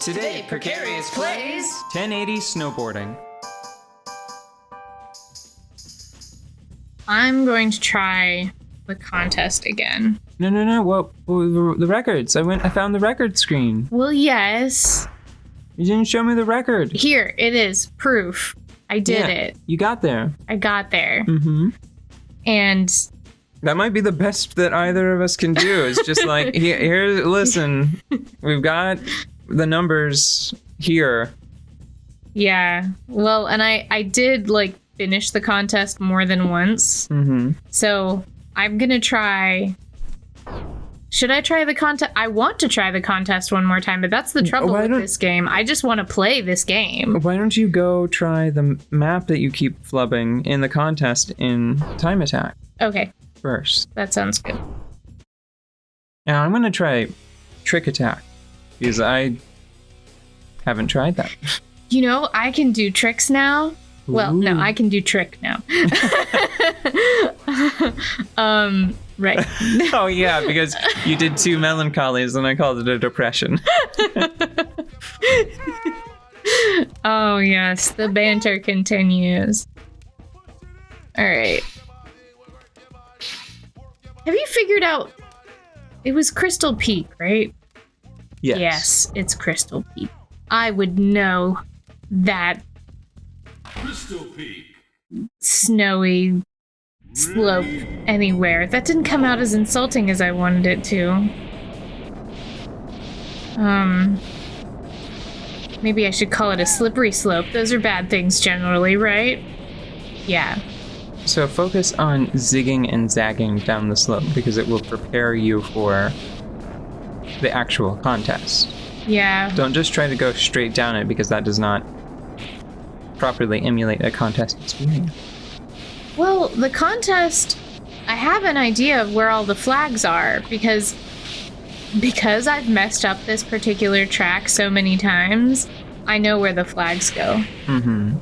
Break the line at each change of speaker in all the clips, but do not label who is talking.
Today, Precarious plays
1080 Snowboarding.
I'm going to try the contest again.
No. Well, the records. I found the record screen.
Well, yes.
You didn't show me the record.
Here, it is. Proof. I did it.
You got there.
I got there.
Mm-hmm.
And
that might be the best that either of us can do. It's just like, here, listen, we've got the numbers here.
yeah. Well, and I did, finish the contest more than once.
Mm-hmm.
So I'm going to try... Should I try the contest? I want to try the contest one more time, but that's the trouble with this game. I just want to play this game.
Why don't you go try the map that you keep flubbing in the contest in Time Attack
Okay.
first?
That sounds good.
Now I'm going to try Trick Attack because I haven't tried that.
You know, I can do tricks now. Well,
Ooh.
no, I can do trick now. Right.
Oh yeah, because you did two melancholies and I called it a depression.
Oh, yes. The banter continues. All right. Have you figured out... It was Crystal Peak, right?
Yes.
Yes, it's Crystal Peak. I would know that
Crystal Peak.
snowy slope anywhere. That didn't come out as insulting as I wanted it to. Maybe I should call it a slippery slope. Those are bad things generally, right? Yeah.
So focus on zigging and zagging down the slope because it will prepare you for the actual contest.
Yeah.
Don't just try to go straight down it because that does not properly emulate a contest experience.
Well, the contest, I have an idea of where all the flags are because I've messed up this particular track so many times, I know where the flags go.
Mm-hmm.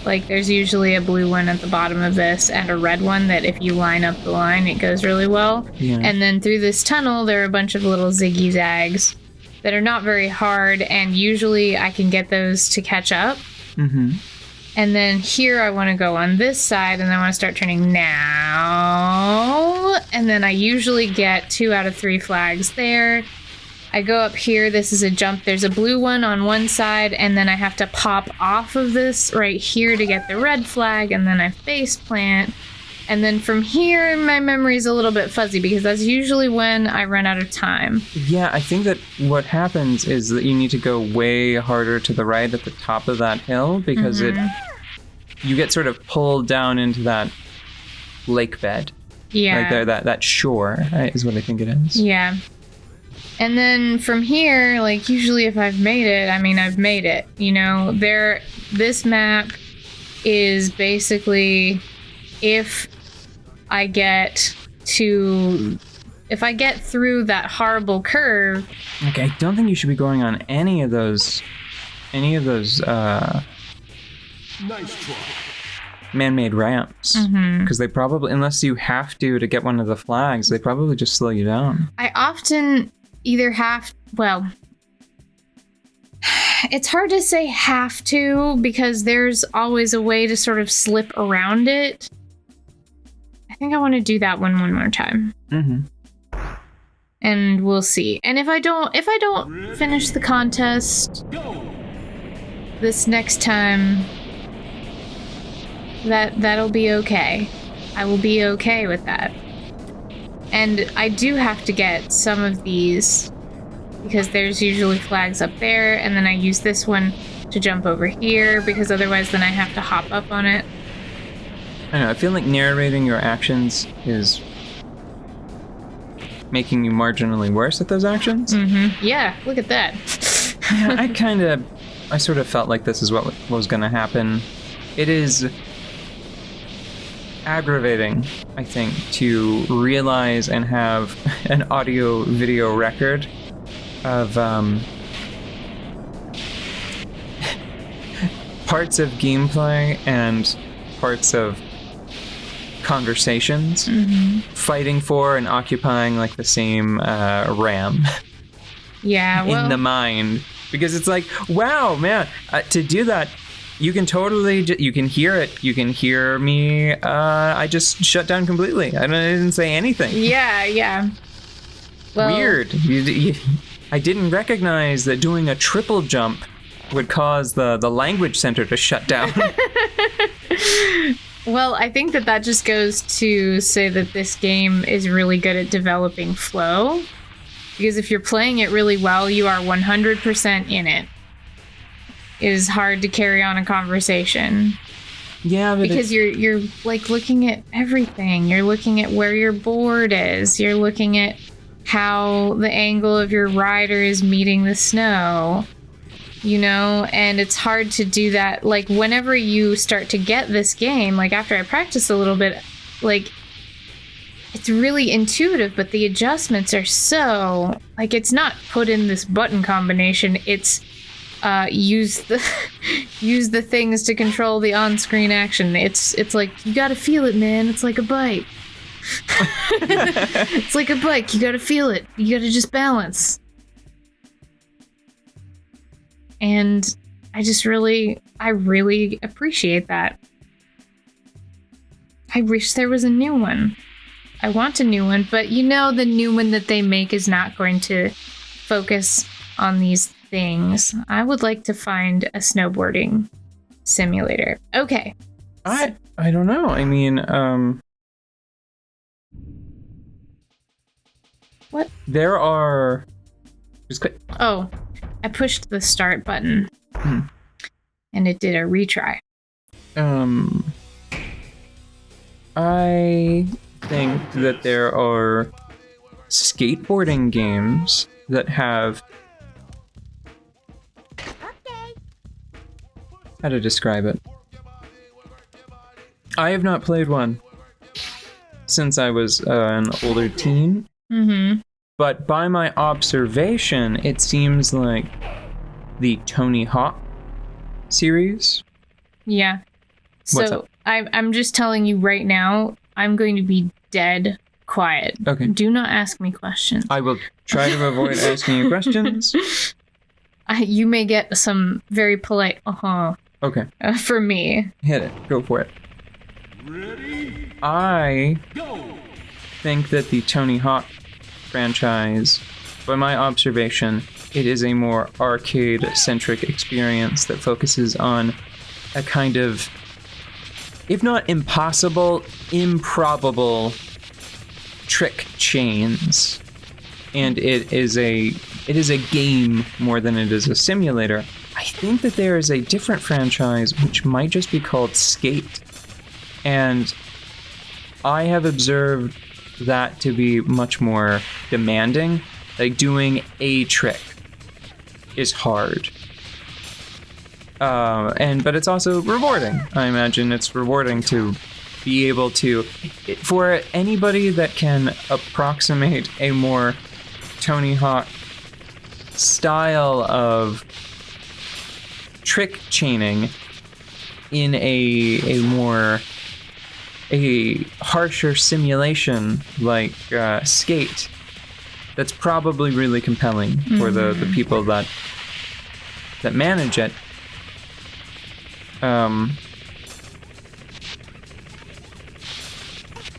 Like, there's usually a blue one at the bottom of this and a red one that if you line up the line, it goes really well.
Yeah.
And then through this tunnel, there are a bunch of little ziggy zags that are not very hard, and usually I can get those to catch up.
Mm-hmm.
And then here I want to go on this side, and I want to start turning now. And then I usually get 2 out of 3 flags there. I go up here. This is a jump. There's a blue one on one side, and then I have to pop off of this right here to get the red flag, and then I face plant. And then from here, my memory's a little bit fuzzy because that's usually when I run out of time.
Yeah, I think that what happens is that you need to go way harder to the right at the top of that hill because you get sort of pulled down into that lake bed.
Yeah.
Like there, that shore, right, is what I think it is.
Yeah. And then from here, usually if I've made it, I've made it. You know, this map is basically if I get through that horrible curve.
Okay, I don't think you should be going on any of those
Nice try.
man-made ramps. Because they probably, unless you have to get one of the flags, they probably just slow you down.
I often either it's hard to say have to because there's always a way to sort of slip around it. I think I want to do that one more time.
Mm-hmm.
And we'll see. And if I don't finish the contest this next time, that'll be okay. I will be okay with that. And I do have to get some of these because there's usually flags up there, and then I use this one to jump over here because otherwise then I have to hop up on it.
I don't know, I feel like narrating your actions is making you marginally worse at those actions.
Mm-hmm. Yeah, look at that.
Yeah, I sort of felt like this is what was going to happen. It is aggravating, I think, to realize and have an audio-video record of parts of gameplay and parts of conversations fighting for and occupying the same RAM
Yeah, well,
in the mind Because it's like, wow, man, to do that, you can totally, you can hear it. You can hear me. I just shut down completely. I didn't say anything.
Yeah. Well,
Weird. I didn't recognize that doing a triple jump would cause the language center to shut down.
Well, I think that just goes to say that this game is really good at developing flow. Because if you're playing it really well, you are 100% in it. It is hard to carry on a conversation.
Yeah, but
because you're like looking at everything. You're looking at where your board is. You're looking at how the angle of your rider is meeting the snow. And it's hard to do that. Like, whenever you start to get this game, like, after I practice a little bit, like, it's really intuitive, but the adjustments are so, like, it's not put in this button combination. It's use the things to control the on-screen action. It's like, you gotta feel it, man. It's like a bike. It's like a bike. You gotta feel it. You gotta just balance. And I really appreciate that. I wish there was a new one. I want a new one, but the new one that they make is not going to focus on these things. I would like to find a snowboarding simulator. Okay.
I don't know. I mean,
what?
There are. Just quick.
Oh, I pushed the start button, and it did a retry.
I think that there are skateboarding games that have. How to describe it? I have not played one since I was an older teen.
Mm-hmm.
But by my observation, it seems like the Tony Hawk series.
Yeah.
What's
So
up?
I'm just telling you right now, I'm going to be dead quiet.
Okay.
Do not ask me questions.
I will try to avoid asking you questions.
You may get some very polite
Okay.
For me.
Hit it. Go for it.
Ready?
I
Go!
think that the Tony Hawk franchise, by my observation, it is a more arcade-centric experience that focuses on a kind of, if not impossible, improbable trick chains. And it is a game more than it is a simulator. I think that there is a different franchise which might just be called Skate. And I have observed that to be much more demanding. Like, doing a trick is hard. But it's also rewarding. I imagine it's rewarding to be able to, for anybody that can approximate a more Tony Hawk style of trick chaining in a harsher simulation like Skate, that's probably really compelling for the people that manage it.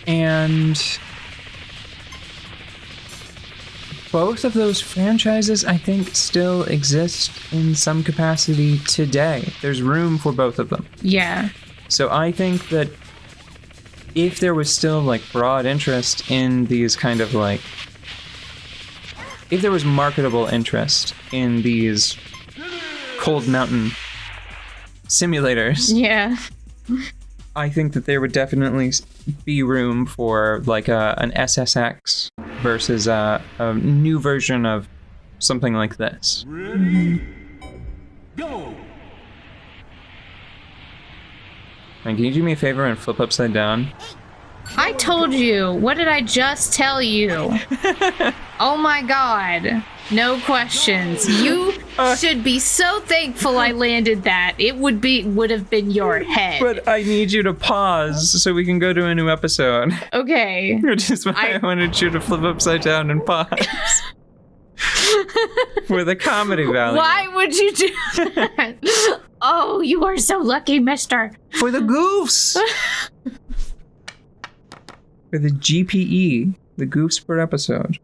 And both of those franchises, I think, still exist in some capacity today. There's room for both of them.
Yeah.
So I think that if there was still, like, broad interest in these kind of, like, if there was marketable interest in these cold mountain simulators,
Yeah.
I think that there would definitely be room for, like, an SSX versus a new version of something like this.
Ready? Go!
And can you do me a favor and flip upside down?
I told you. What did I just tell you? Oh my god. No questions. You should be so thankful I landed that. It would have been your head.
But I need you to pause so we can go to a new episode.
Okay.
Which is why I wanted you to flip upside down and pause. For the comedy value.
Why would you do that? Oh, you are so lucky, mister.
For the goofs. For the GPE, the goofs per episode.